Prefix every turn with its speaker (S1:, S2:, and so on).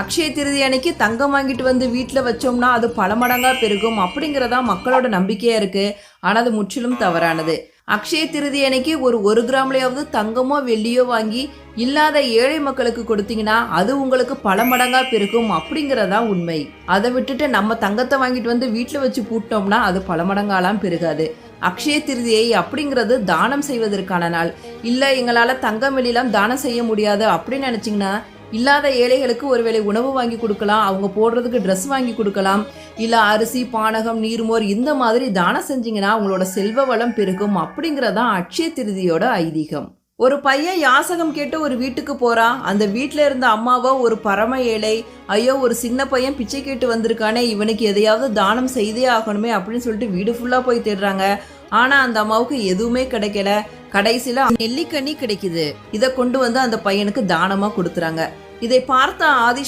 S1: அக்ஷய திருதி அன்னைக்கு தங்கம் வாங்கிட்டு வந்து வீட்டில் வச்சோம்னா அது பல மடங்கா பெருகும் அப்படிங்கிறதா மக்களோட நம்பிக்கையா இருக்கு. ஆனால் அது முற்றிலும் தவறானது. அக்ஷய திருதி அன்னைக்கு ஒரு கிராம்லையாவது தங்கமோ வெள்ளியோ வாங்கி இல்லாத ஏழை மக்களுக்கு கொடுத்தீங்கன்னா அது உங்களுக்கு பல மடங்கா பெருகும் அப்படிங்கிறதா உண்மை. அதை விட்டுட்டு நம்ம தங்கத்தை வாங்கிட்டு வந்து வீட்டில் வச்சு பூட்டோம்னா அது பல மடங்காலாம் பெருகாது. அக்ஷய திருதியை அப்படிங்கிறது தானம் செய்வதற்கான நாள். இல்லை எங்களால் தங்கம் வெள்ளிலாம் தானம் செய்ய முடியாது அப்படின்னு நினச்சிங்கன்னா இல்லாத ஏழைகளுக்கு ஒருவேளை உணவு வாங்கி கொடுக்கலாம், அவங்க போடுறதுக்கு ட்ரெஸ் வாங்கி கொடுக்கலாம், இல்லை அரிசி பானகம் நீர்மோர் இந்த மாதிரி தானம் செஞ்சீங்கன்னா அவங்களோட செல்வ வளம் பெருகும் அப்படிங்கிறதான் அக்ஷய திருதியோட ஐதீகம். ஒரு பையன் யாசகம் கேட்டு ஒரு வீட்டுக்கு போறான். அந்த வீட்டில் இருந்த அம்மாவோ ஒரு பரம ஏழை. ஐயோ ஒரு சின்ன பையன் பிச்சை கேட்டு வந்திருக்கானே, இவனுக்கு எதையாவது தானம் செய்தே ஆகணுமே அப்படின்னு சொல்லிட்டு வீடு ஃபுல்லாக போய் தேடுறாங்க. ஆனால் அந்த அம்மாவுக்கு எதுவுமே கிடைக்கல. கடைசியில் நெல்லிக்கனி கிடைக்குது. இதை கொண்டு வந்து அந்த பையனுக்கு தானமாக கொடுத்துறாங்க. இதை பார்த்த ஆதிஷா